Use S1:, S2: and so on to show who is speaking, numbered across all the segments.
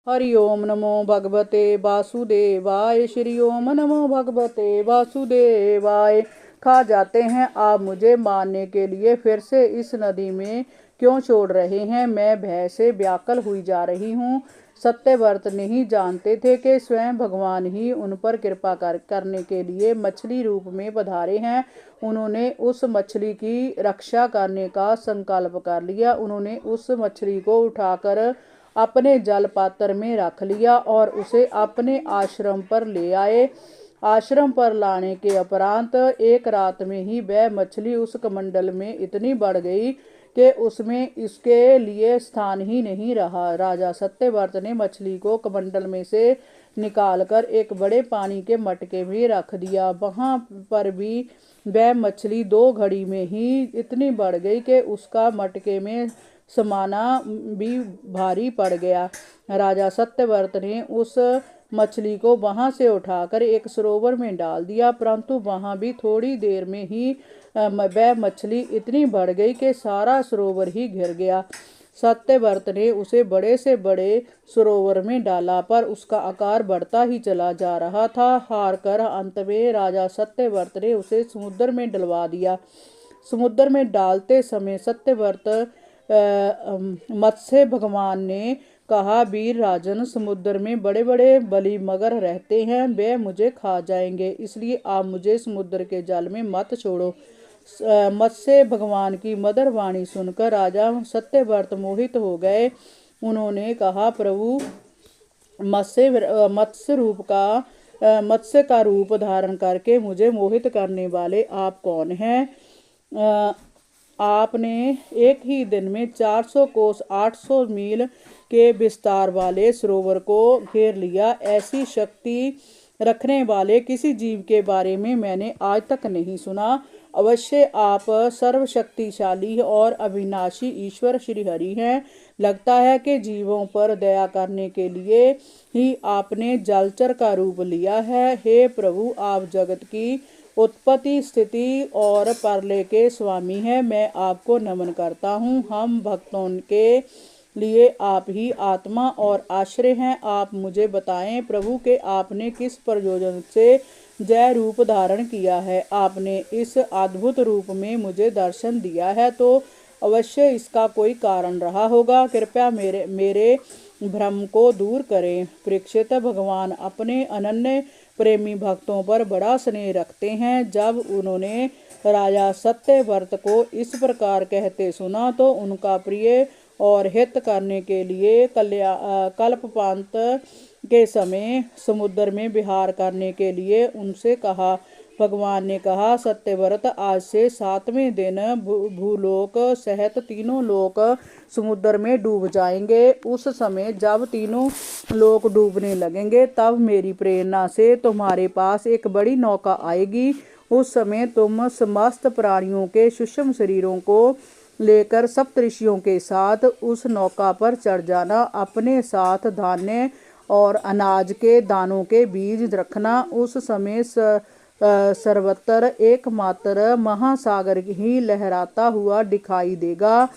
S1: हरि ओम नमो भगवते वासुदेवाय। श्री ओम नमो भगवते वासुदेवाय। खा जाते हैं आप मुझे मारने के लिए, फिर से इस नदी में क्यों छोड़ रहे हैं? मैं भय से व्याकुल हुई जा रही हूँ। सत्यव्रत नहीं जानते थे कि स्वयं भगवान ही उन पर कृपा करने के लिए मछली रूप में पधारे हैं। उन्होंने उस मछली की रक्षा करने का संकल्प कर लिया। उन्होंने उस मछली को उठाकर अपने जल पात्र में रख लिया और उसे अपने आश्रम पर ले आए। आश्रम पर लाने के उपरांत एक रात में ही वह मछली उस कमंडल में इतनी बढ़ गई कि उसमें इसके लिए स्थान ही नहीं रहा। राजा सत्यव्रत ने मछली को कमंडल में से निकालकर एक बड़े पानी के मटके में रख दिया। वहां पर भी वह मछली 2 घड़ी में ही इतनी बढ़ गई कि उसका मटके में समाना भी भारी पड़ गया। राजा सत्यव्रत ने उस मछली को वहां से उठाकर एक सरोवर में डाल दिया, परंतु वहां भी थोड़ी देर में ही वह मछली इतनी बढ़ गई कि सारा सरोवर ही घिर गया। सत्यव्रत ने उसे बड़े से बड़े सरोवर में डाला, पर उसका आकार बढ़ता ही चला जा रहा था। हार कर अंत में राजा सत्यव्रत ने उसे समुद्र में डलवा दिया। समुद्र में डालते समय सत्यव्रत मत्स्य भगवान ने कहा, वीर राजन, समुद्र में बड़े बड़े बली मगर रहते हैं, वे मुझे खा जाएंगे, इसलिए आप मुझे समुद्र के जल में मत छोड़ो। मत्स्य भगवान की मधुर वाणी सुनकर राजा सत्यव्रत मोहित हो गए। उन्होंने कहा, प्रभु, मत्स्य का रूप धारण करके मुझे मोहित करने वाले आप कौन हैं? आपने एक ही दिन में 400 कोस 800 मील के विस्तार वाले सरोवर को घेर लिया। ऐसी शक्ति रखने वाले किसी जीव के बारे में मैंने आज तक नहीं सुना। अवश्य आप सर्वशक्तिशाली और अविनाशी ईश्वर श्री हरि हैं। लगता है कि जीवों पर दया करने के लिए ही आपने जलचर का रूप लिया है। हे प्रभु, आप जगत की उत्पत्ति, स्थिति और प्रलय के स्वामी हैं। मैं आपको नमन करता हूँ। हम भक्तों के लिए आप ही आत्मा और आश्रय हैं। आप मुझे बताएं प्रभु कि आपने किस प्रयोजन से जय रूप धारण किया है। आपने इस अद्भुत रूप में मुझे दर्शन दिया है तो अवश्य इसका कोई कारण रहा होगा। कृपया मेरे भ्रम को दूर करें। परीक्षित, भगवान अपने अनन्य प्रेमी भक्तों पर बड़ा स्नेह रखते हैं। जब उन्होंने राजा सत्यव्रत को इस प्रकार कहते सुना तो उनका प्रिय और हित करने के लिए कल्पपांत के समय समुद्र में विहार करने के लिए उनसे कहा। भगवान ने कहा, सत्यव्रत, आज से 7वें दिन भूलोक सहित तीनों लोक समुद्र में डूब जाएंगे। उस समय जब तीनों लोक डूबने लगेंगे तब मेरी प्रेरणा से तुम्हारे पास एक बड़ी नौका आएगी। उस समय तुम समस्त प्राणियों के सूक्ष्म शरीरों को लेकर सप्तऋषियों के साथ उस नौका पर चढ़ जाना। अपने साथ धान्य और अनाज के दानों के बीज रखना। उस समय सर्वत्र एकमात्र महासागर ही लहराता हुआ दिखाई देगा।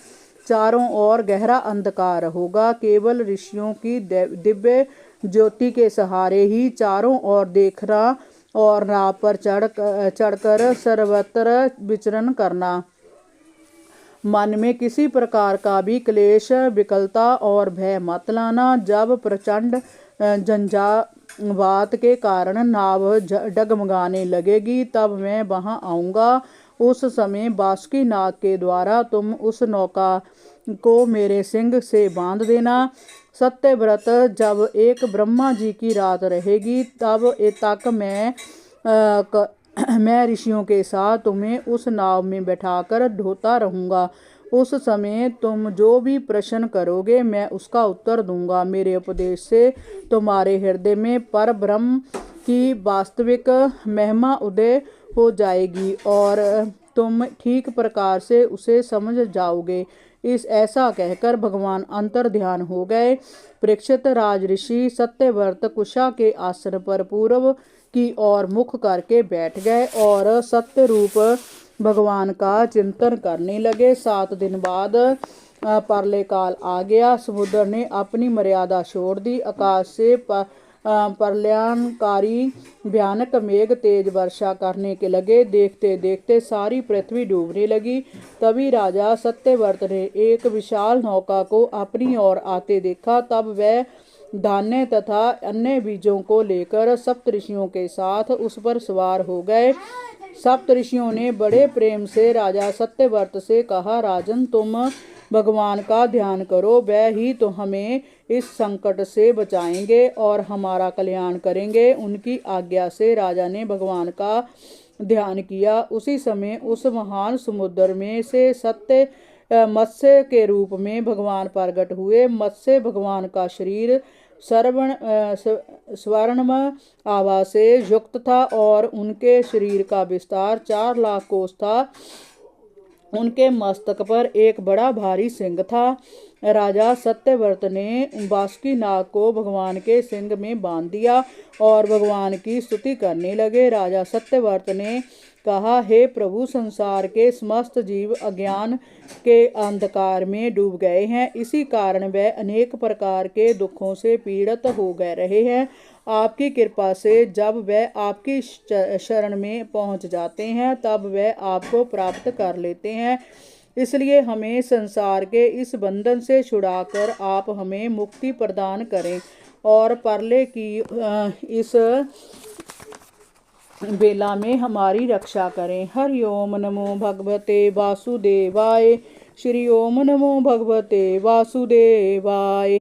S1: चारों ओर गहरा अंधकार होगा। केवल ऋषियों की दिव्य ज्योति के सहारे ही चारों ओर देखना और नाव पर चढ़कर सर्वत्र विचरण करना। मन में किसी प्रकार का भी क्लेश, विकलता और भय मत लाना। जब प्रचंड झंझावात के कारण नाव डगमगाने लगेगी तब मैं वहां आऊंगा। उस समय बासुकीनाग के द्वारा तुम उस नौका को मेरे सिंग से बांध देना। सत्यव्रत, जब एक ब्रह्मा जी की रात रहेगी तब तक मैं ऋषियों के साथ तुम्हें उस नाव में बैठाकर ढोता रहूंगा। उस समय तुम जो भी प्रश्न करोगे मैं उसका उत्तर दूंगा। मेरे उपदेश से तुम्हारे हृदय में पर ब्रह्म की वास्तविक महिमा उदय हो जाएगी और तुम ठीक प्रकार से उसे समझ जाओगे। ऐसा कहकर भगवान अंतर ध्यान हो गए। परीक्षित, राजऋषि सत्यव्रत कुशा के आसन पर पूर्व की ओर मुख करके बैठ गए और सत्य रूप भगवान का चिंतन करने लगे। 7 दिन बाद परले काल आ गया। समुद्र ने अपनी मर्यादा छोड़ दी। आकाश से प्रलयंकारी भयानक मेघ तेज वर्षा करने के लगे। देखते देखते सारी पृथ्वी डूबने लगी। तभी राजा सत्यव्रत ने एक विशाल नौका को अपनी ओर आते देखा। तब वह धान्य तथा अन्य बीजों को लेकर सप्तऋषियों के साथ उस पर सवार हो गए। सप्तऋषियों ने बड़े प्रेम से राजा सत्यव्रत से कहा, राजन, तुम भगवान का ध्यान करो, वह ही तो हमें इस संकट से बचाएंगे और हमारा कल्याण करेंगे। उनकी आज्ञा से राजा ने भगवान का ध्यान किया। उसी समय उस महान समुद्र में से मत्स्य के रूप में भगवान प्रकट हुए। मत्स्य भगवान का शरीर स्वर्णमय आभा से युक्त था और उनके शरीर का विस्तार 4 लाख कोस था। उनके मस्तक पर एक बड़ा भारी सिंह था। राजा सत्यव्रत ने बासुकी नाग को भगवान के सिंग में बांध दिया और भगवान की स्तुति करने लगे। राजा सत्यव्रत ने कहा, हे प्रभु, संसार के समस्त जीव अज्ञान के अंधकार में डूब गए हैं। इसी कारण वे अनेक प्रकार के दुखों से पीड़ित हो गए रहे हैं। आपकी कृपा से जब वे आपकी शरण में पहुंच जाते हैं तब वे आपको प्राप्त कर लेते हैं। इसलिए हमें संसार के इस बंधन से छुड़ाकर आप हमें मुक्ति प्रदान करें और परले की इस बेला में हमारी रक्षा करें। हरि ओम नमो भगवते वासुदेवाय। श्री ओम नमो भगवते वासुदेवाय।